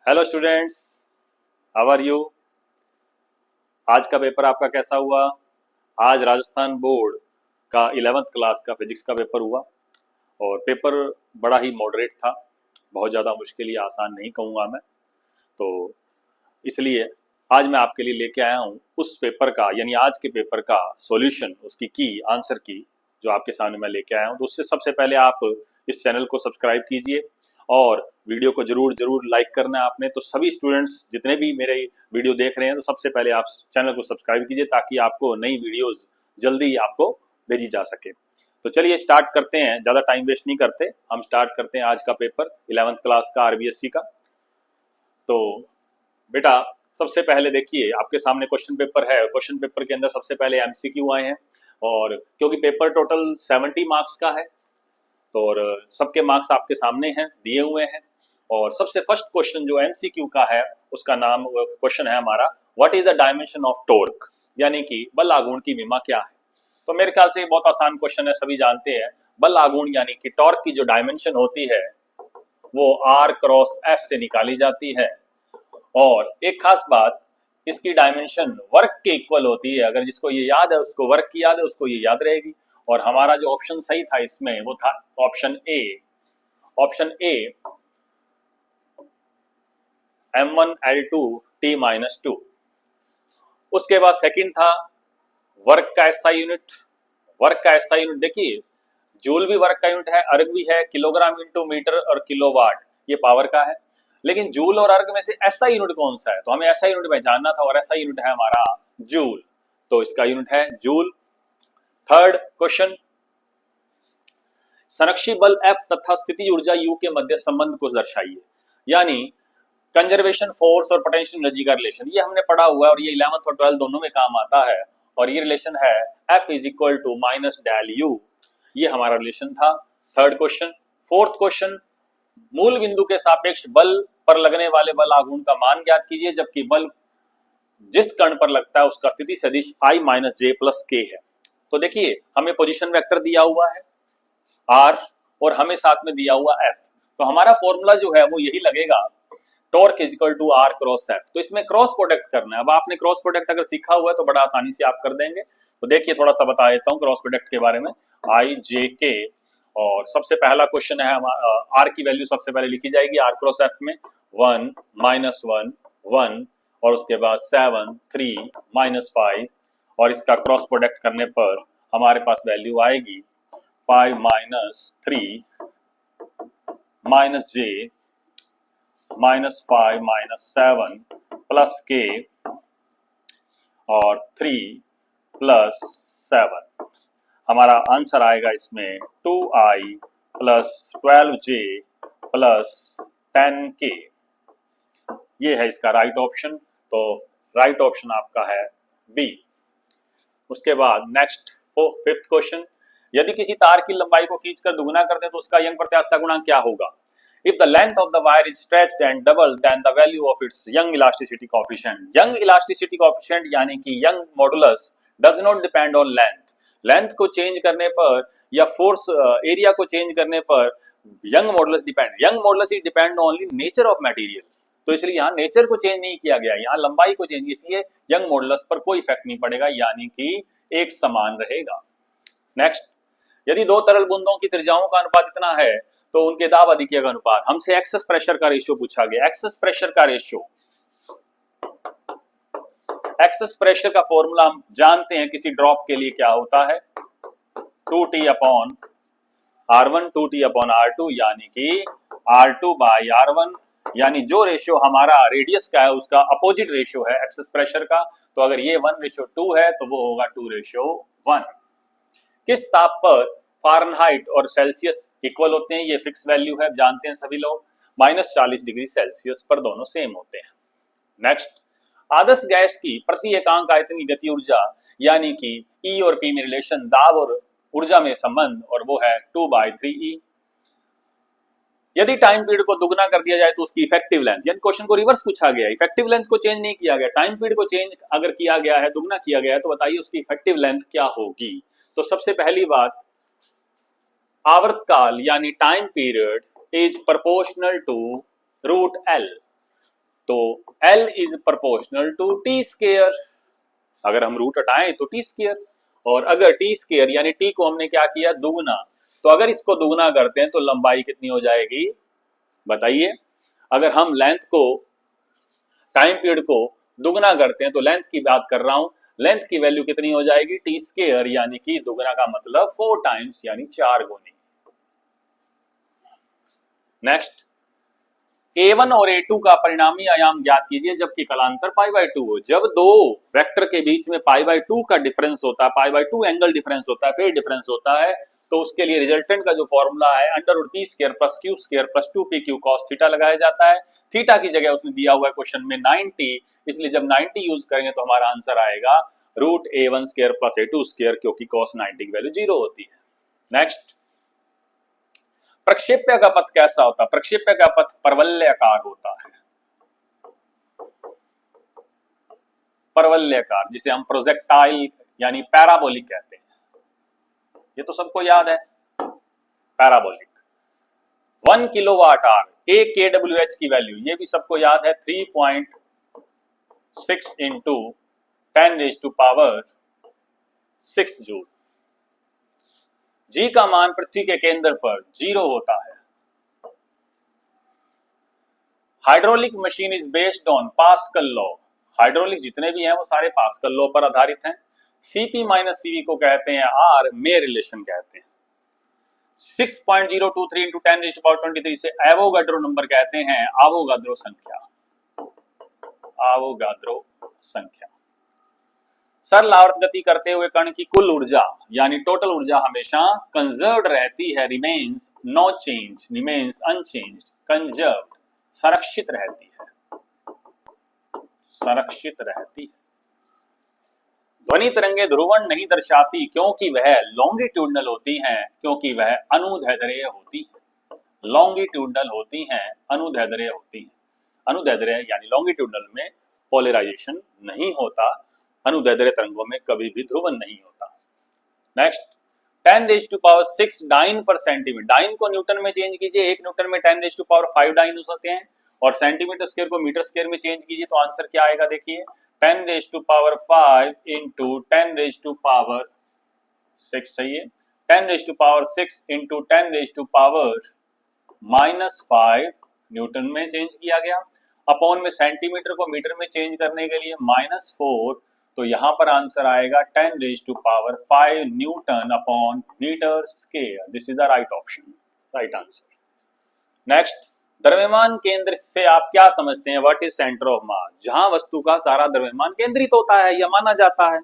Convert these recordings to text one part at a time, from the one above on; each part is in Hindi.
Hello students, how are you. आज का पेपर आपका कैसा हुआ। आज राजस्थान बोर्ड का 11th क्लास का फिजिक्स का पेपर हुआ और पेपर बड़ा ही मॉडरेट था। बहुत ज़्यादा मुश्किल या आसान नहीं कहूँगा मैं, तो इसलिए आज मैं आपके लिए लेके आया हूँ उस पेपर का, यानी आज के पेपर का सॉल्यूशन, उसकी की आंसर की जो आपके सामने मैं लेके आया हूँ। तो उससे सबसे पहले आप इस चैनल को सब्सक्राइब कीजिए और वीडियो को जरूर जरूर लाइक करना है आपने। तो सभी स्टूडेंट्स जितने भी मेरे वीडियो देख रहे हैं, तो सबसे पहले आप चैनल को सब्सक्राइब कीजिए ताकि आपको नई वीडियोस जल्दी आपको भेजी जा सके। तो चलिए स्टार्ट करते हैं, ज़्यादा टाइम वेस्ट नहीं करते, हम स्टार्ट करते हैं आज का पेपर 11th क्लास का आरबीएससी का। तो बेटा सबसे पहले देखिए आपके सामने क्वेश्चन पेपर है। क्वेश्चन पेपर के अंदर सबसे पहले एमसीक्यू आए हैं और क्योंकि पेपर टोटल 70 मार्क्स का है तो और सबके मार्क्स आपके सामने हैं, दिए हुए हैं। और सबसे फर्स्ट क्वेश्चन जो एमसीक्यू का है उसका नाम क्वेश्चन है हमारा, what is the dimension of torque, यानी कि बल आघूर्ण की विमा क्या है। तो मेरे ख्याल से ये बहुत आसान क्वेश्चन है, सभी जानते हैं। बल आघूर्ण यानी कि टॉर्क की जो डायमेंशन होती है वो आर क्रॉस एफ से निकाली जाती है। और एक खास बात, इसकी डायमेंशन वर्क के इक्वल होती है। अगर जिसको ये याद है, उसको वर्क की याद है, उसको ये याद रहेगी। और हमारा जो ऑप्शन सही था इसमें वो था option A. Option A m1l2t-2। उसके बाद सेकंड था वर्क का एसआई यूनिट। वर्क का एसआई यूनिट देखिए, जूल भी वर्क का यूनिट है, अर्ग भी है, किलोग्राम इंटू मीटर और किलोवाट ये पावर का है। लेकिन जूल और अर्ग में से एसआई यूनिट कौन सा है, तो हमें एसआई यूनिट पहचानना था और एसआई यूनिट है हमारा जूल। तो इसका यूनिट है जूल। थर्ड क्वेश्चन, संरक्षी बल F तथा स्थिति ऊर्जा U के मध्य संबंध को दर्शाइए। यानी कंजर्वेशन फोर्स और पोटेंशियल एनर्जी का रिलेशन, ये हमने पढ़ा हुआ है और ये 11th और 12th दोनों में काम आता है। और ये रिलेशन है F is equal to minus del U, ये हमारा रिलेशन था। Third question. फोर्थ क्वेश्चन, मूल बिंदु के सापेक्ष बल पर लगने वाले बल आघूर्ण का मान ज्ञात कीजिए, जबकि बल जिस कण पर लगता है उसका स्थिति सदिश I माइनस जे प्लस के है। तो देखिए हमें पोजीशन वेक्टर दिया हुआ है R और हमें साथ में दिया हुआ F, तो हमारा फॉर्मूला जो है वो यही लगेगा, torque is equal to R cross F। तो इसमें क्रॉस प्रोडक्ट करना है। अब आपने क्रॉस प्रोडक्ट अगर सीखा हुआ है तो बड़ा आसानी से आप कर देंगे। तो देखिए थोड़ा सा बता देता हूँ क्रॉस प्रोडक्ट के बारे में। I J K, और सबसे पहला क्वेश्चन है R की वैल्यू सबसे पहले लिखी जाएगी R क्रॉस F में 1 माइनस 1 1, और उसके बाद 7 3 माइनस 5, और इसका क्रॉस प्रोडक्ट करने पर हमारे पास वैल्यू आएगी 5 माइनस 3 माइनस जे माइनस 5 माइनस 7 प्लस के और 3 प्लस 7। हमारा आंसर आएगा इसमें 2i plus 12j plus 10k। ये है इसका राइट ऑप्शन। तो राइट ऑप्शन आपका है बी। उसके बाद नेक्स्ट फिफ्थ क्वेश्चन, यदि किसी तार की लंबाई को खींचकर दुगुना कर दें तो उसका यंग प्रत्यास्थता गुणांक क्या होगा। If the length of the wire is stretched and doubled, then the value of its young elasticity coefficient. Young elasticity coefficient यानी कि young modulus does not depend on length. Length को चेंज करने पर या फोर्स एरिया को चेंज करने पर young modulus depend. Young modulus is depend only nature of material. तो इसलिए यहाँ नेचर को चेंज नहीं किया गया, यहाँ लंबाई को चेंज, इसलिए यंग मॉडुलस पर कोई इफेक्ट नहीं पड़ेगा, यानी कि एक समान रहेगा। नेक्स्ट, यदि दो तरल बूंदों की त्रिज्याओं का अनुपात इतना है तो उनके दाब अधिक्य का अनुपात। हमसे एक्सेस प्रेशर का रेशियो पूछा गया। एक्सेस प्रेशर का रेशियो, एक्सेस प्रेशर का फॉर्मूला हम जानते हैं किसी ड्रॉप के लिए क्या होता है, 2T upon R1 2T upon R2, यानी कि R2 बाई R1, यानी जो रेशियो हमारा रेडियस का है उसका अपोजिट रेशियो है एक्सेस प्रेशर का। तो अगर ये 1:2 है तो वो होगा 2:1। किस ताप पर फारेनहाइट और सेल्सियस इक्वल होते हैं, ये फिक्स वैल्यू है, जानते हैं सभी लोग। -40 डिग्री सेल्सियस पर दोनों सेम होते हैं। नेक्स्ट, आदर्श गैस की प्रति एकांक आयतन गति ऊर्जा, यानी कि E और P में रिलेशन, दाब और ऊर्जा में संबंध, और वो है 2/3E। यदि टाइम पीरियड को दुगना कर दिया जाए तो उसकी इफेक्टिव लेंथ, यानी क्वेश्चन को रिवर्स पूछा गया, इफेक्टिव लेंथ को चेंज नहीं किया गया, टाइम पीरियड को चेंज अगर किया गया है, दुगना किया गया है, तो बताइए उसकी इफेक्टिव लेंथ क्या होगी। तो सबसे पहली बात, आवर्तकाल यानी time period is proportional to √L। तो L is proportional to T square. अगर हम रूट हटाएं तो टी स्क्वायर, और अगर टी स्क्वायर यानी टी को हमने क्या किया दुगना, तो अगर इसको दुगना करते हैं तो लंबाई कितनी हो जाएगी बताइए। अगर हम लेंथ को टाइम पीरियड को दुगना करते हैं तो लेंथ की बात कर रहा हूं, लेंथ की वैल्यू कितनी हो जाएगी टी स्क्वायर, यानी कि दुगना का मतलब 4 टाइम्स यानी 4 गुनी। नेक्स्ट, A1 और A2 का परिणामी आयाम ज्ञात कीजिए जबकि कलांतर π/2 हो। जब दो वेक्टर के बीच में π/2 का डिफरेंस होता है, π/2 एंगल डिफरेंस होता है, फेज डिफरेंस होता है, तो उसके लिए रिजल्टेंट का जो फॉर्मूला है √p² + q² + 2pq cos theta लगाया जाता है। थीटा की जगह उसने दिया हुआ है क्वेश्चन में 90, इसलिए जब 90 यूज करेंगे तो हमारा आंसर आएगा √A1² + A2², क्योंकि cos 90 की वैल्यू 0 होती है। नेक्स्ट, प्रक्षेप्य का पथ कैसा होता है? प्रक्षेप्य का पथ परवलयाकार होता है, परवलयाकार, जिसे हम प्रोजेक्टाइल यानी पैराबोलिक कहते हैं। ये तो सबको याद है, पैराबोलिक। 1 किलोवाट आवर, 1 kWh की वैल्यू, ये भी सबको याद है, 3.6 इंटू 10⁻⁶ जूल। जी का मान पृथ्वी के केंद्र पर 0 होता है। Hydraulic machine is based on pascal law. Hydraulic जितने भी हैं वो सारे पास्कल लॉ पर आधारित हैं। सीपी माइनस सीवी को कहते हैं आर में रिलेशन कहते हैं। 6.023 इंटू 10⁻23 से एवोगाड्रो नंबर कहते हैं, आवोगाद्रो संख्या, आवोगाद्रो संख्या। सरल आवर्त गति करते हुए कण की कुल ऊर्जा यानी टोटल ऊर्जा हमेशा कंजर्व्ड रहती है, remains no change, remains unchanged, conserved, संरक्षित रहती है, संरक्षित रहती है। ध्वनि तरंगे ध्रुवण नहीं दर्शाती क्योंकि वह लॉन्गिट्यूडनल होती हैं, क्योंकि वह अनुदैर्ध्य होती है, लॉन्गिट्यूडनल होती हैं, अनुदैर्ध्य होती हैं। अनुदैर्ध्य यानी लॉन्गिट्यूडनल में पोलराइजेशन नहीं होता, अनुदैर्ध्य तरंगों में कभी भी ध्रुवण नहीं होता। नेक्स्ट, 10⁻⁶ डाइन पर सेंटीमीटर, डाइन को न्यूटन में चेंज कीजिए, 1 न्यूटन में 10⁵ डाइन हो सकते हैं, और सेंटीमीटर स्क्वायर को मीटर स्क्वायर में चेंज कीजिए तो आंसर क्या आएगा देखिए, 10⁵ इंटू 10⁻⁶, सही है, 10⁻⁶ इंटू 10⁻⁻⁵ न्यूटन में चेंज किया गया, अपॉन में सेंटीमीटर को मीटर में चेंज करने के लिए -4, तो यहां पर आंसर आएगा 10⁵ newton upon metre square. This is the right option, right answer. Next, द्रव्यमान केंद्र से आप क्या समझते हैं? What is centre of mass? जहां वस्तु का सारा द्रव्यमान केंद्रित होता है, यह माना जाता है,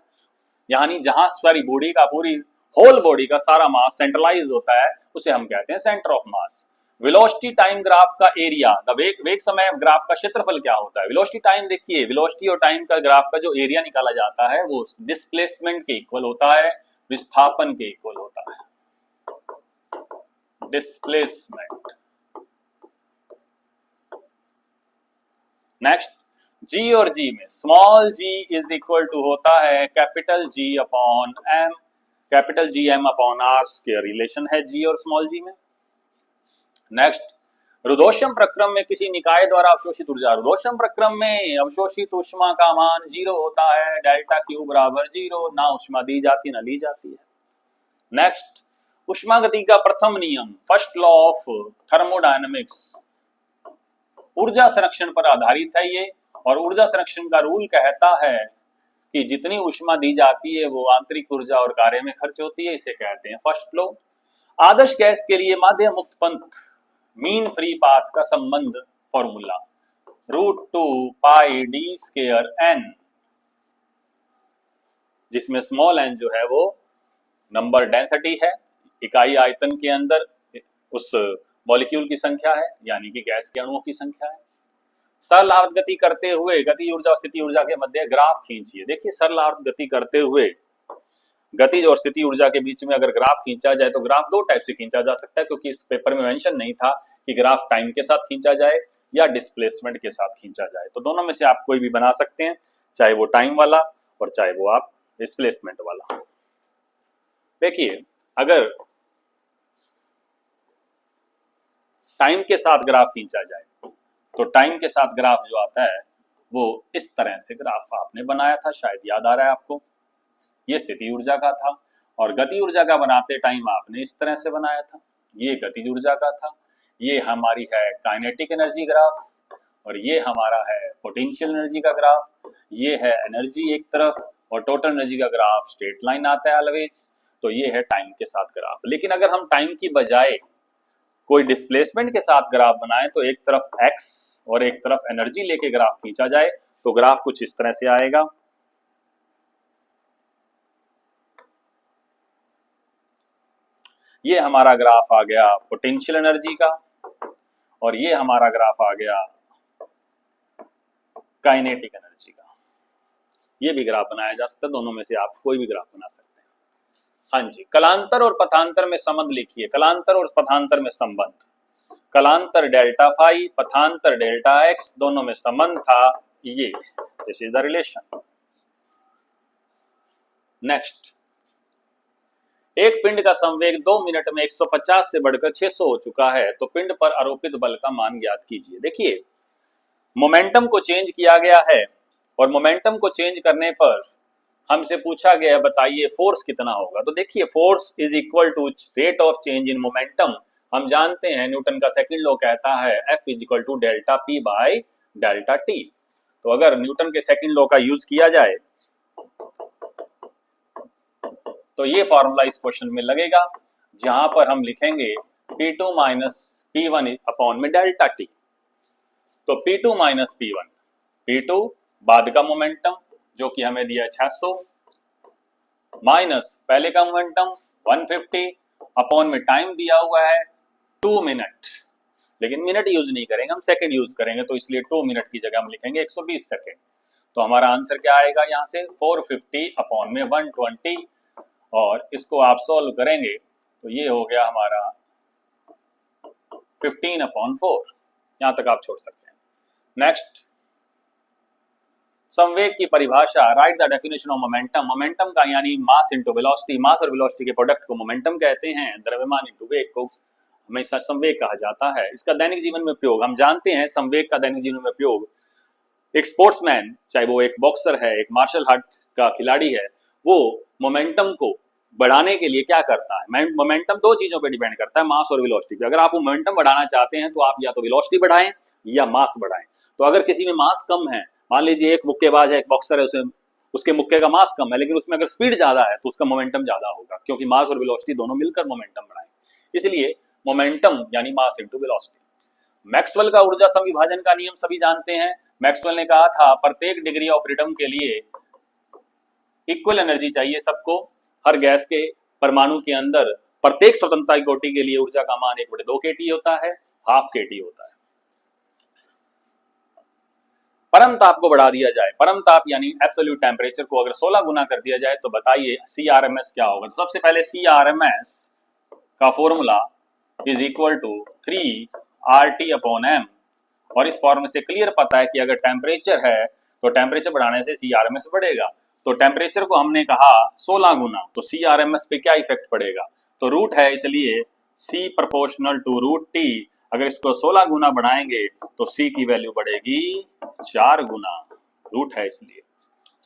यानी जहां सारी बॉडी का, पूरी होल बॉडी का सारा मास सेंट्रलाइज होता है, उसे हम कहते हैं centre of mass. Velocity time graph का एरिया, वेग समय ग्राफ का क्षेत्रफल क्या होता है? वेलोसिटी टाइम, देखिए वेलोसिटी और टाइम का ग्राफ का जो एरिया निकाला जाता है वो डिस्प्लेसमेंट के इक्वल होता है, विस्थापन के इक्वल होता है, डिस्प्लेसमेंट। नेक्स्ट, जी और जी में small G is equal to होता है capital G upon M, capital G M upon R square, relation है जी और स्मॉल जी में। नेक्स्ट, रुद्धोष्म प्रक्रम में किसी निकाय द्वारा अवशोषित ऊर्जा, रुद्धोष्म प्रक्रम में अवशोषित ऊष्मा का मान 0 होता है, डेल्टा क्यू बराबर 0, ना ऊष्मा दी जाती ना ली जाती है। नेक्स्ट, ऊष्मा गति का प्रथम नियम, फर्स्ट लॉ ऑफ थर्मोडायनेमिक्स, ऊर्जा संरक्षण पर आधारित है ये, और ऊर्जा संरक्षण का रूल कहता है कि जितनी ऊष्मा दी जाती है वो आंतरिक ऊर्जा और कार्य में खर्च होती है, इसे कहते हैं फर्स्ट लॉ। आदर्श गैस के लिए माध्य मुक्त पंथ, मीन फ्री पाथ का संबंध फॉर्मूला √2πd²n, जिसमें स्मॉल n जो है वो नंबर डेंसिटी है, इकाई आयतन के अंदर उस मॉलिक्यूल की संख्या है, यानी कि गैस के अणुओं की संख्या है। सरल आवर्त गति करते हुए गति ऊर्जा और स्थिति ऊर्जा के मध्य ग्राफ खींचिए। देखिए सरल आवर्त गति करते हुए गतिज और स्थिति ऊर्जा के बीच में अगर ग्राफ खींचा जाए तो ग्राफ दो टाइप से खींचा जा सकता है, क्योंकि इस पेपर में मेंशन नहीं था कि ग्राफ टाइम के साथ खींचा जाए या डिस्प्लेसमेंट के साथ खींचा जाए, तो दोनों में से आप कोई भी बना सकते हैं, चाहे वो टाइम वाला और चाहे वो आप डिस्प्लेसमेंट वाला। देखिए अगर टाइम के साथ ग्राफ खींचा जाए तो टाइम के साथ ग्राफ जो आता है वो इस तरह से ग्राफ आपने बनाया था, शायद याद आ रहा है आपको। ये स्थिति ऊर्जा का था और गति ऊर्जा का बनाते टाइम आपने इस तरह से बनाया था। ये गतिज ऊर्जा का था, ये हमारी है काइनेटिक एनर्जी ग्राफ, और ये हमारा है पोटेंशियल एनर्जी का ग्राफ। ये है एनर्जी एक तरफ और टोटल एनर्जी का ग्राफ स्ट्रेट लाइन आता है ऑलवेज। तो ये है टाइम के साथ ग्राफ। लेकिन अगर हम टाइम की बजाय कोई डिस्प्लेसमेंट के साथ ग्राफ बनाए तो एक तरफ x और एक तरफ एनर्जी लेके ग्राफ खींचा जाए तो ग्राफ कुछ इस तरह से आएगा। ये हमारा ग्राफ आ गया पोटेंशियल एनर्जी का और ये हमारा ग्राफ आ गया काइनेटिक एनर्जी का। ये भी ग्राफ बनाया जा सकता है, दोनों में से आप कोई भी ग्राफ बना सकते हैं। हाँ जी, कलांतर और पथांतर में संबंध लिखिए। कलांतर और पथांतर में संबंध, कलांतर डेल्टा फाई, पथांतर डेल्टा एक्स, दोनों में संबंध था ये। This is the relation. Next, एक पिंड का संवेग 2 मिनट में 150 से बढ़कर 600 हो चुका है, तो पिंड पर आरोपित बल का मान ज्ञात कीजिए। देखिए, मोमेंटम को चेंज किया गया है और मोमेंटम को चेंज करने पर हमसे पूछा गया है बताइए फोर्स कितना होगा। तो देखिए, force is equal to rate of change in momentum. हम जानते हैं न्यूटन का सेकंड लॉ कहता है F is equal to delta P by delta T। तो अगर न्यूटन के सेकंड लॉ का यूज किया जाए तो ये फॉर्मूला इस क्वेश्चन में लगेगा, जहां पर हम लिखेंगे P2 माइनस P1 अपॉन में डेल्टा T। तो P2 माइनस P1, P2 बाद का मोमेंटम जो कि हमें दिया है 600, माइनस पहले का मोमेंटम 150 अपॉन में टाइम दिया हुआ है 2 मिनट, लेकिन मिनट यूज नहीं करेंगे, हम सेकंड यूज करेंगे, तो इसलिए 2 मिनट की जगह हम लिखेंगे 120 सेकंड। तो हमारा आंसर क्या आएगा यहाँ से 450 अपॉन में 120, और इसको आप सॉल्व करेंगे तो ये हो गया हमारा 15 अपॉन 4। यहां तक आप छोड़ सकते हैं। नेक्स्ट, संवेग की परिभाषा, right the definition of momentum. Momentum का यानी मास इनटू वेलोसिटी, मास और वेलोसिटी के प्रोडक्ट को मोमेंटम कहते हैं। द्रव्यमान इनटू वेग को हमेशा संवेग कहा जाता है। इसका दैनिक जीवन में प्रयोग, हम जानते हैं संवेग का दैनिक जीवन में प्रयोग, एक स्पोर्ट्समैन, चाहे वो एक बॉक्सर है, एक मार्शल आर्ट का खिलाड़ी है, वो मोमेंटम को बढ़ाने के लिए क्या करता है। मोमेंटम दो चीजों पे डिपेंड करता है, मास और वेलोसिटी पे। अगर आप मोमेंटम बढ़ाना चाहते हैं तो आप या तो वेलोसिटी बढ़ाएं या मास बढ़ाएं। तो अगर किसी में मास कम है, मान लीजिए एक मुक्केबाज है, एक बॉक्सर है, उसके मुक्के का मास कम है, लेकिन उसमें अगर स्पीड ज्यादा है तो उसका मोमेंटम ज्यादा होगा, क्योंकि मास और वेलोसिटी दोनों मिलकर मोमेंटम बढ़ाएंगे। इसलिए मोमेंटम यानी मास इनटू वेलोसिटी। मैक्सवेल का ऊर्जा संविभाजन का नियम सभी जानते हैं। मैक्सवेल ने कहा था प्रत्येक डिग्री ऑफ फ्रीडम के लिए इक्वल एनर्जी चाहिए सबको। हर गैस के परमाणु के अंदर प्रत्येक स्वतंत्रता की कोटि के लिए ऊर्जा का मान 1/2 kT होता है, हाफ kT होता है। परम ताप को बढ़ा दिया जाए, परम ताप यानी एब्सोल्यूट टेम्परेचर को अगर 16 गुना कर दिया जाए तो बताइए CRMS क्या होगा। तो सबसे पहले CRMS का formula is equal to 3RT upon M, और इस फॉर्मूले से क्लियर पता है कि अगर टेम्परेचर है तो टेम्परेचर बढ़ाने से CRMS बढ़ेगा। तो टेम्परेचर को हमने कहा 16 गुना, तो CRMS पे क्या इफेक्ट पड़ेगा, तो रूट है इसलिए C proportional to root T। अगर इसको 16 गुना बढ़ाएंगे तो C की वैल्यू बढ़ेगी 4 गुना, रूट है इसलिए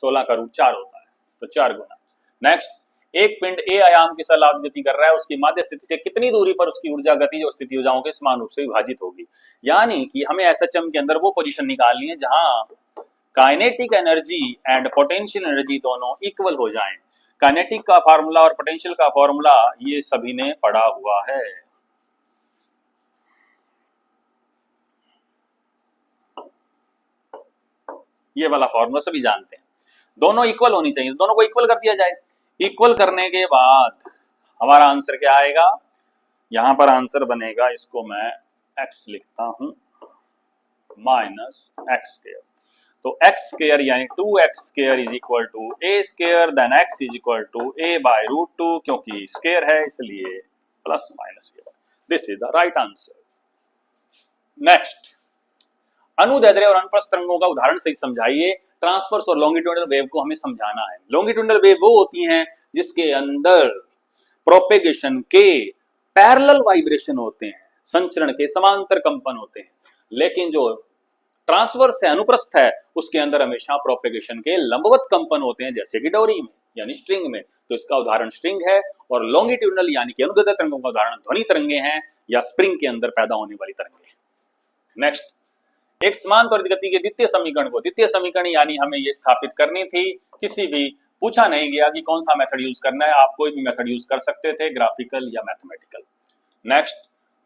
16 का रूट 4 होता है, तो 4 गुना। नेक्स्ट, एक पिंड A आयाम की सलाब गति कर रहा है, उसकी माध्य स्थिति से कितनी दूरी पर उसकी ऊर्जा गतिज और स्थिति ऊर्जाओं के समान रूप से विभाजित होगी। यानी कि हमें SHM के अंदर वो पोजीशन निकालनी है जहां kinetic energy and potential energy दोनों इक्वल हो जाएं। काइनेटिक का फार्मूला और पोटेंशियल का फार्मूला ये सभी ने पढ़ा हुआ है। ये वाला फॉर्मूला सभी जानते हैं। दोनों इक्वल होनी चाहिए, दोनों को इक्वल कर दिया जाए। इक्वल करने के बाद हमारा आंसर क्या आएगा, यहां पर आंसर बनेगा, इसको मैं x लिखता हूं माइनस एक्स स्क्वायर। तो एक्स स्क्वायर यानी 2x square is equal to a square then x is equal to a by root 2, क्योंकि स्क्वायर है इसलिए plus minus. This is the right answer. Next, अनुदैर्ध्य और अनुप्रस्थ तरंगों का उदाहरण सही समझाइए। ट्रांसवर्स और लॉन्गिट्यूडनल वेव को हमें समझाना है। लॉन्गिट्यूडनल वेव वो होती हैं जिसके अंदर प्रोपेगेशन के पैरेलल वाइब्रेशन होते हैं, संचरण के समांतर कंपन होते हैं। लेकिन जो ट्रांसवर्स है, अनुप्रस्थ है, उसके अंदर हमेशा प्रोपेगेशन के लंबवत कंपन होते हैं, जैसे कि डोरी में यानी स्ट्रिंग में, तो इसका उदाहरण स्ट्रिंग है। और लॉन्गिट्यूडनल यानी कि अनुदैर्ध्य तरंगों का उदाहरण ध्वनि तरंगे हैं या स्प्रिंग के अंदर पैदा होने वाली तरंगे। नेक्स्ट, एक समान त्वरित गति के द्वितीय समीकरण को, द्वितीय समीकरण यानी हमें ये स्थापित करनी थी, किसी भी पूछा नहीं गया कि कौन सा मेथड यूज करना है, आप कोई भी मेथड यूज कर सकते थे, ग्राफिकल या मैथमेटिकल। नेक्स्ट,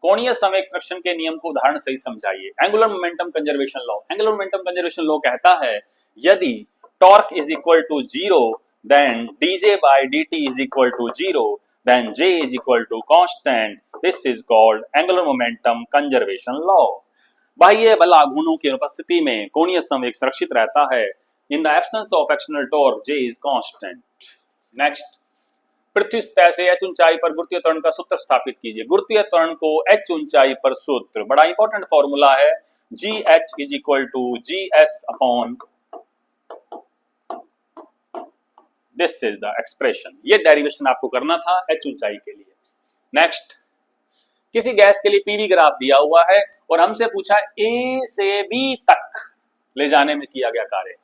कोणीय संवेग संरक्षण के नियम को उदाहरण सही समझाइए। Angular momentum conservation law, angular momentum conservation law कहता है यदि torque is equal to 0 then dj by dt is equal to 0 then j is equal to constant, this is called angular momentum conservation law। बाह्य बल आघूर्णों की अनुपस्थिति में कोणीय संवेग सुरक्षित रहता है। In the absence of external torque, J is constant। Next, पृथ्वी सतह से h ऊंचाई पर गुरुत्वीय त्वरण का सूत्र स्थापित कीजिए। गुरुत्वीय त्वरण को h ऊंचाई पर सूत्र, बड़ा इंपॉर्टेंट फॉर्मूला है, gh is equal to gs upon this is the expression। ये डेरिवेशन आपको करना था h ऊंचाई के लिए। नेक्स्ट, किसी गैस के लिए पीवी ग्राफ दिया हुआ है और हमसे पूछा A से B तक ले जाने में किया गया कार्य,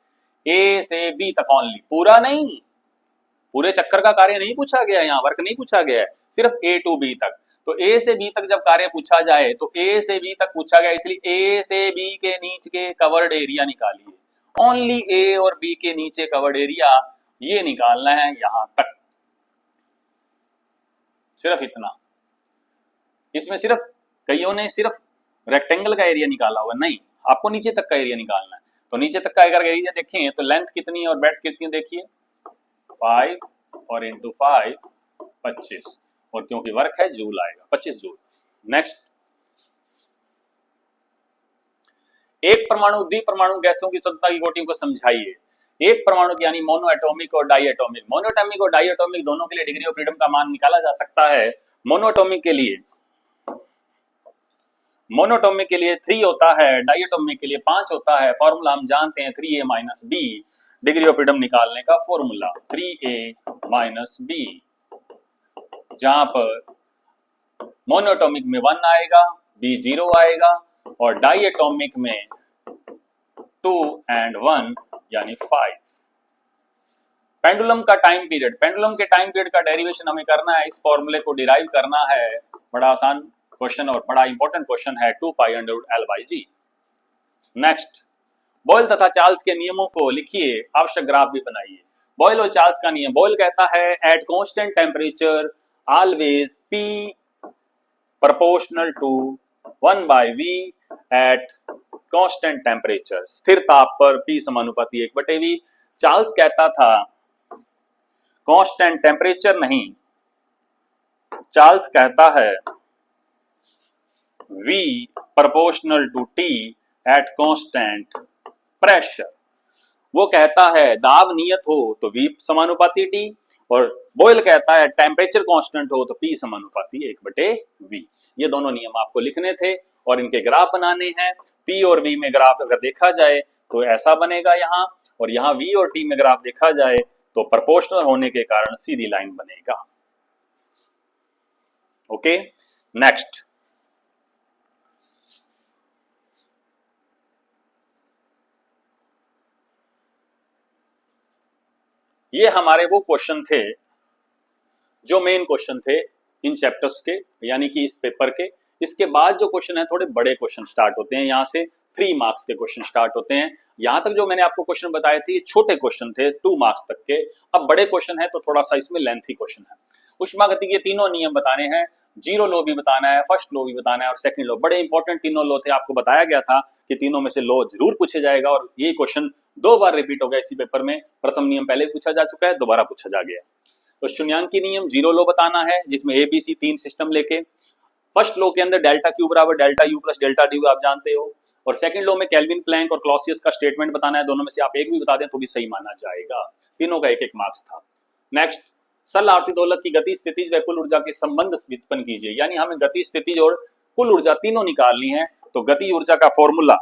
A से B तक ओनली, पूरा नहीं, पूरे चक्कर का कार्य नहीं पूछा गया, यहाँ वर्क नहीं पूछा गया है, सिर्फ A to B तक। तो A से B तक जब कार्य पूछा जाए तो A से B तक पूछा गया, इसलिए A से B के नीचे के कवर्ड एरिया निकालिए, ओनली A और B के नीचे कवर्ड एरिया ये निकालना है यहां तक, सिर्फ इतना। इसमें सिर्फ कईयों ने सिर्फ रेक्टेंगल का एरिया निकाला हुआ, नहीं, आपको नीचे तक का एरिया निकालना है। तो नीचे तक का अगर एरिया देखें तो लेंथ कितनी है और ब्रेड्थ कितनी है, देखिए 5 और इंटू 5 25, और क्योंकि वर्क है जूल आएगा 25 जूल। नेक्स्ट, एक परमाणु द्विपरमाणु गैसों की संरचना की कोटियों को समझाइए। एक परमाणु यानी मोनो एटॉमिक और डाई एटॉमिक, मोनो एटॉमिक और डाई एटॉमिक दोनों के लिए डिग्री ऑफ फ्रीडम का मान निकाला जा सकता है। मोनोटॉमिक के लिए 3 होता है, डाई एटॉमिक के लिए 5 होता है। फॉर्मूला हम जानते हैं 3a minus B, degree of freedom निकालने का फॉर्मूला 3a माइनस बी, जहां पर मोनोटॉमिक में 1 आएगा, b 0 आएगा, और डाई एटॉमिक में 2 and 1 यानी 5। पेंडुलम का टाइम पीरियड, पेंडुलम के टाइम पीरियड का डेरिवेशन हमें करना है, इस फॉर्मूले को डिराइव करना है, बड़ा आसान क्वेश्चन और बड़ा इंपॉर्टेंट क्वेश्चन है, 2 pi under root L by G. Next, Boyle तथा चार्ल्स के नियमों को लिखिए, आवश्यक ग्राफ भी बनाइए। बॉयल और चार्ल्स का नियम, बॉयल कहता है at constant temperature always P proportional to 1 by V at constant temperature, स्थिर ताप पर P समानुपाती 1/V। चार्ल्स कहता था कांस्टेंट टेम्परेचर नहीं, चार्ल्स कहता है V proportional to T at constant pressure. वो कहता है दाब नियत हो तो V समानुपाती T, और बॉयल कहता है टेम्परेचर कांस्टेंट हो तो P समानुपाती 1/V। ये दोनों नियम आपको लिखने थे और इनके ग्राफ बनाने हैं। P और V में ग्राफ अगर देखा जाए तो ऐसा बनेगा यहाँ, और यहाँ V और T में ग्राफ देखा जाए तो प्रोपोर्शनल होने के कारण सीधी लाइन बनेगा। ओके, नेक्स्ट, ये हमारे वो क्वेश्चन थे जो मेन क्वेश्चन थे इन चैप्टर्स के, यानी कि इस पेपर के। इसके बाद जो क्वेश्चन है थोड़े बड़े क्वेश्चन स्टार्ट होते हैं, यहाँ से 3 मार्क्स के क्वेश्चन स्टार्ट होते हैं। यहाँ तक जो मैंने आपको क्वेश्चन बताए थे ये छोटे क्वेश्चन थे 2 मार्क्स तक के, अब बड़े क्वेश्चन है तो थोड़ा सा इसमें लेंथी क्वेश्चन है। उष्मागति के तीनों नियम बताने हैं, जीरो लॉ भी बताना है, फर्स्ट लॉ भी बताना है और सेकंड लॉ। बड़े इंपॉर्टेंट तीनों लॉ थे, आपको बताया गया था कि तीनों में से लॉ जरूर पूछे जाएगा, और ये क्वेश्चन 2 बार रिपीट हो गया इसी पेपर में। प्रथम नियम पहले पूछा जा चुका है, दोबारा पूछा जा गया। तो शून्यांकी नियम जीरो लॉ बताना है, जिसमें ABC 3 सिस्टम लेके। फर्स्ट लॉ के अंदर डेल्टा क्यू बराबर delta U plus delta D आप जानते हो, और सेकंड लॉ में केल्विन प्लैंक और क्लॉसियस का स्टेटमेंट बताना है। दोनों में से आप एक भी बता दें तो भी सही माना जाएगा। तीनों का 1-1 मार्क्स था। नेक्स्ट, सरल आवर्ती दोलक की गति, स्थितिज व कुल ऊर्जा के संबंध व्युत्पन्न कीजिए, यानी हमें गति, स्थितिज और कुल ऊर्जा तीनों निकालनी है। तो गति ऊर्जा का फॉर्मूला,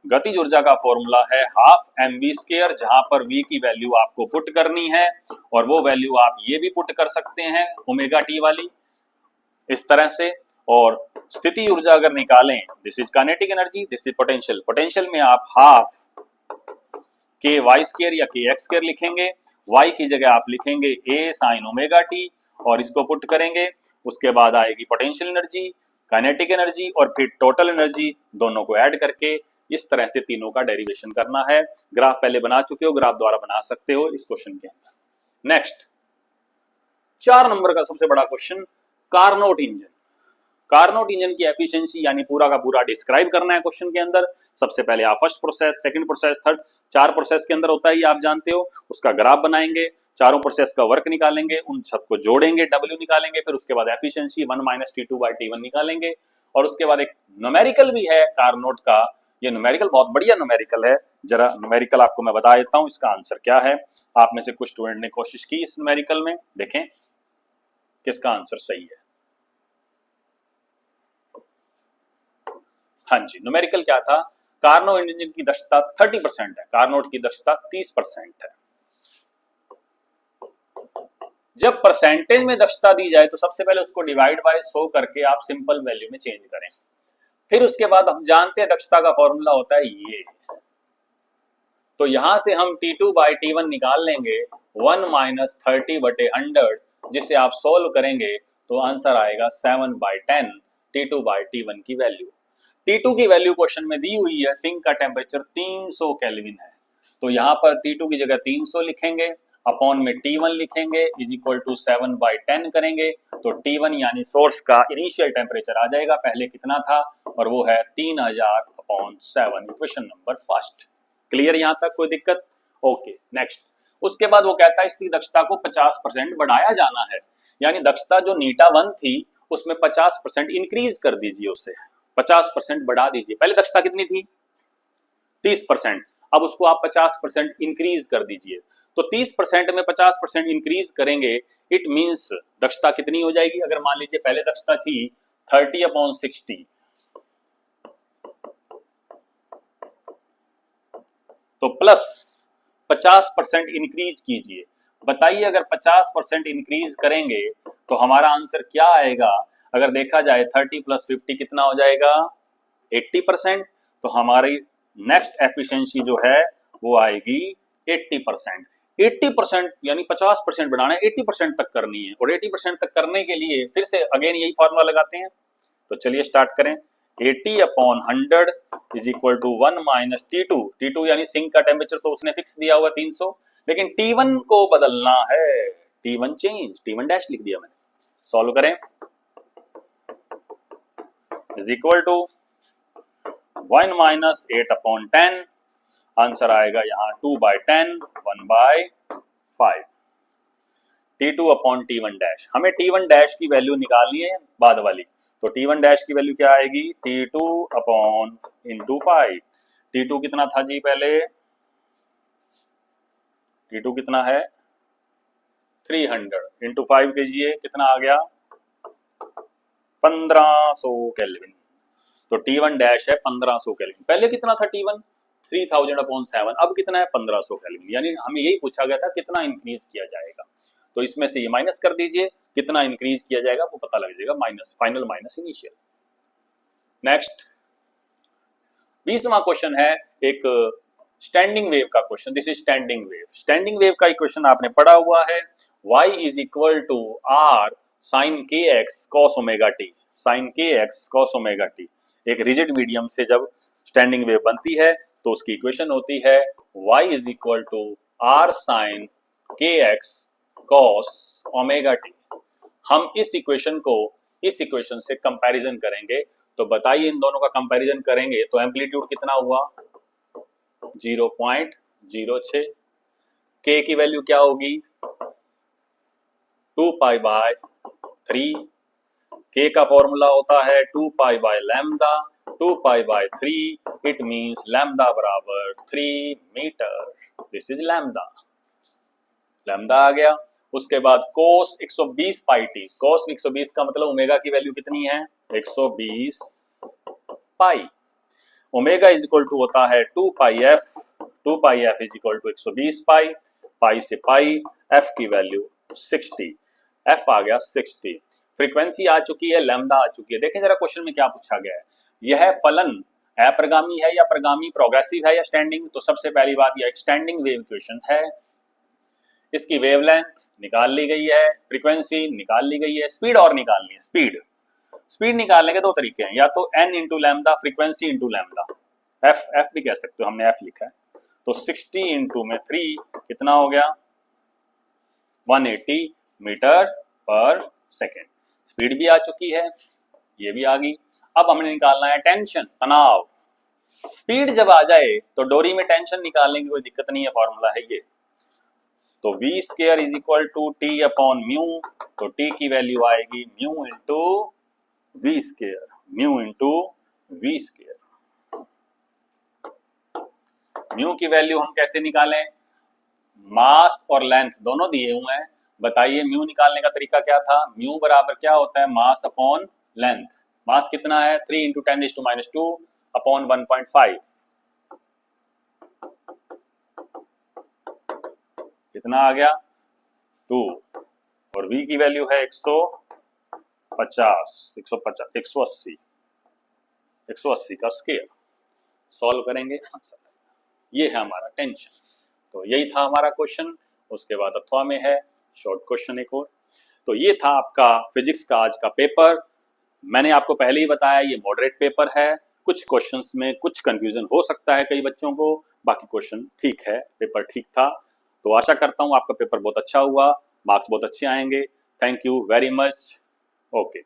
गति ऊर्जा का फॉर्मूला है 12 mv², जहां पर v की वैल्यू आपको पुट करनी है, और वो वैल्यू आप ये भी पुट कर सकते हैं ओमेगा टी वाली, इस तरह से। और स्थिति ऊर्जा अगर निकालें, this is kinetic energy, this is potential. Potential में आप हाफ के वाई स्क्वायर या के एक्स स्क्वायर लिखेंगे, वाई की जगह आप लिखेंगे ए साइन ओमेगा टी और इसको पुट करेंगे, उसके बाद आएगी पोटेंशियल एनर्जी, काइनेटिक एनर्जी और फिर टोटल एनर्जी, दोनों को ऐड करके इस तरह से तीनों का डेरिवेशन करना है। ग्राफ पहले बना चुके हो, ग्राफ द्वारा बना सकते हो इस क्वेश्चन के अंदर। नेक्स्ट 4 नंबर का सबसे बड़ा question, Carnot engine. Carnot engine की एफिशिएंसी यानी पूरा का पूरा डिस्क्राइब करना है क्वेश्चन के अंदर। सबसे पहले आप first process, second process, third, 4 process के अंदर होता है, ये आप जानते हो। उसका ग्राफ बनाएंगे, चारों प्रोसेस का वर्क निकालेंगे, उन सबको जोड़ेंगे, डब्ल्यू निकालेंगे, फिर उसके बाद एफिशिएंसी 1 माइनस T2/T1 निकालेंगे और उसके बाद एक न्यूमेरिकल भी है कार्नोट का। ये न्यूमेरिकल बहुत बढ़िया न्यूमेरिकल है, जरा न्यूमेरिकल आपको मैं बता देता हूं इसका आंसर क्या है। आप में से कुछ स्टूडेंट ने कोशिश की इस न्यूमेरिकल में, देखें किसका आंसर सही है। हाँ जी, न्यूमेरिकल क्या था, कार्नोट इंजन की दक्षता 30% है, कार्नोट की दक्षता 30% है। जब परसेंटेज में दक्षता दी जाए तो सबसे पहले उसको डिवाइड बाय 100 करके आप सिंपल वैल्यू में चेंज करें, फिर उसके बाद हम जानते हैं दक्षता का फॉर्मूला होता है ये, तो यहां से हम T2/T1 निकाल लेंगे 1 माइनस 30/100, जिसे आप सोल्व करेंगे तो आंसर आएगा 7/10 T2/T1 की वैल्यू। T2 की वैल्यू क्वेश्चन में दी हुई है, सिंक का टेम्परेचर 300 केल्विन है, तो यहाँ पर T2 की जगह 300 लिखेंगे, अपॉन में T1 लिखेंगे, इज इक्वल टू 7/10 करेंगे, तो T1 यानी सोर्स का इनिशियल टेम्परेचर आ जाएगा, पहले कितना था, और वो है 3000/7, इक्वेशन नंबर फर्स्ट। क्लियर यहाँ तक, कोई दिक्कत? Okay next. उसके बाद वो कहता है इसकी दक्षता को 50% बढ़ाया जाना है, यानी दक्षता जो नीटा 1 थी उसमें 50% इंक्रीज कर दीजिए, उसे 50% बढ़ा दीजिए। पहले दक्षता कितनी थी, 30%, अब उसको आप 50% इंक्रीज कर दीजिए। तो 30% में 50% इंक्रीज करेंगे, इट मींस दक्षता कितनी हो जाएगी, अगर मान लीजिए पहले दक्षता थी 30/60, तो प्लस 50% इंक्रीज कीजिए। बताइए अगर 50% इंक्रीज करेंगे तो हमारा आंसर क्या आएगा, अगर देखा जाए 30 + 50 कितना हो जाएगा, 80%, तो हमारी नेक्स्ट एफिशिएंसी जो है वो आएगी 80%। 80% यानी 50% बढ़ाना है, 80% तक करनी है, और 80% तक करने के लिए फिर से अगेन यही फॉर्मूला लगाते हैं। तो चलिए स्टार्ट करें, 80/100 is equal to 1 minus T2। T2 यानी सिंक का टेम्परेचर तो उसने फिक्स दिया हुआ 300, लेकिन T1 को बदलना है, T1 चेंज, T1 डैश लिख दिया मैंने। सॉल्व करें, is equal to 1 minus 8/10, answer आएगा यहाँ 2/10, 1/5। T2/T1 डैश, हमें T1 डैश की वैल्यू निकालनी है बाद वाली, तो T1 डैश की वैल्यू क्या आएगी, T2/5। T2 कितना था जी, पहले T2 कितना है 300 इंटू 5 कीजिए, कितना आ गया 1500 केल्विन। तो T1 डैश है 1500 केल्विन। पहले कितना था T1, 3000/7, अब कितना है 1500 केल्विन। यानी हमें यही पूछा गया था कितना इंक्रीज किया जाएगा, तो इसमें से ये माइनस कर दीजिए, कितना इंक्रीज किया जाएगा वो पता लग जाएगा, minus final minus initial. Next 20वां क्वेश्चन है एक स्टैंडिंग वेव का question. This is standing wave. Standing wave का इक्वेशन आपने पढ़ा हुआ है, y is equal to r sin kx cos omega t, sin kx cos omega t। एक रिजिड मीडियम से जब स्टैंडिंग वेव बनती है तो उसकी इक्वेशन होती है y is equal to r sin kx cos omega t। हम इस इक्वेशन को इस इक्वेशन से कंपैरिजन करेंगे, तो बताइए इन दोनों का कंपैरिजन करेंगे तो एम्पलीट्यूड कितना हुआ 0.06, k की वैल्यू क्या होगी 2π/3, k का फॉर्मूला होता है 2π/λ, 2π/3, इट मींस लैम्डा बराबर 3 metre, this is lambda, lambda आ गया। उसके बाद cos 120 πt, cos 120 का मतलब ओमेगा की वैल्यू कितनी है 120 pi, omega is equal to होता है 2πf, 2πf is equal to 120 pi, pi से पाई, f की वैल्यू 60, f आ गया 60। फ्रीक्वेंसी आ चुकी है, लैम्डा आ चुकी है। देखिए जरा क्वेश्चन में क्या पूछा गया है, यह फलन अप्रगामी है या प्रगामी, प्रोग्रेसिव है या स्टैंडिंग। तो सबसे पहली बात यह एक स्टैंडिंग वेव इक्वेशन है, इसकी वेवलेंथ निकाल ली गई है, फ्रीक्वेंसी निकाल ली गई है, स्पीड और निकालनी है। स्पीड निकालने के दो तरीके हैं, या तो n into lambda, frequency into lambda, F भी कह सकते हो, हमने एफ लिखा है। तो 60 इंटू में 3 कितना हो गया, 180 मीटर पर सेकेंड। स्पीड भी आ चुकी है, ये भी आ गई। अब हमें निकालना है टेंशन, तनाव। स्पीड जब आ जाए तो डोरी में टेंशन निकालने की कोई दिक्कत नहीं है, फॉर्मूला है ये। तो v square is equal to T upon mu. तो t की वैल्यू आएगी mu into V square, mu into V square. Mu की वैल्यू हम कैसे निकालें, मास और लेंथ दोनों दिए हुए हैं। बताइए म्यू निकालने का तरीका क्या था, म्यू बराबर क्या होता है, मास अपॉन लेंथ। मास कितना है, 3 इंटू 10⁻² अपॉन 1.5, कितना आ गया 2। और v की वैल्यू है 180 का स्क्वायर। सॉल्व करेंगे आंसर, ये है हमारा टेंशन। तो यही था हमारा क्वेश्चन। उसके बाद अथवा में है शॉर्ट क्वेश्चन एक और। तो ये था आपका फिजिक्स का आज का पेपर। मैंने आपको पहले ही बताया ये मॉडरेट पेपर है, कुछ क्वेश्चंस में कुछ कंफ्यूजन हो सकता है कई बच्चों को, बाकी क्वेश्चन ठीक है, पेपर ठीक था। तो आशा करता हूँ आपका पेपर बहुत अच्छा हुआ, मार्क्स बहुत अच्छे आएंगे। Thank you very much. Okay.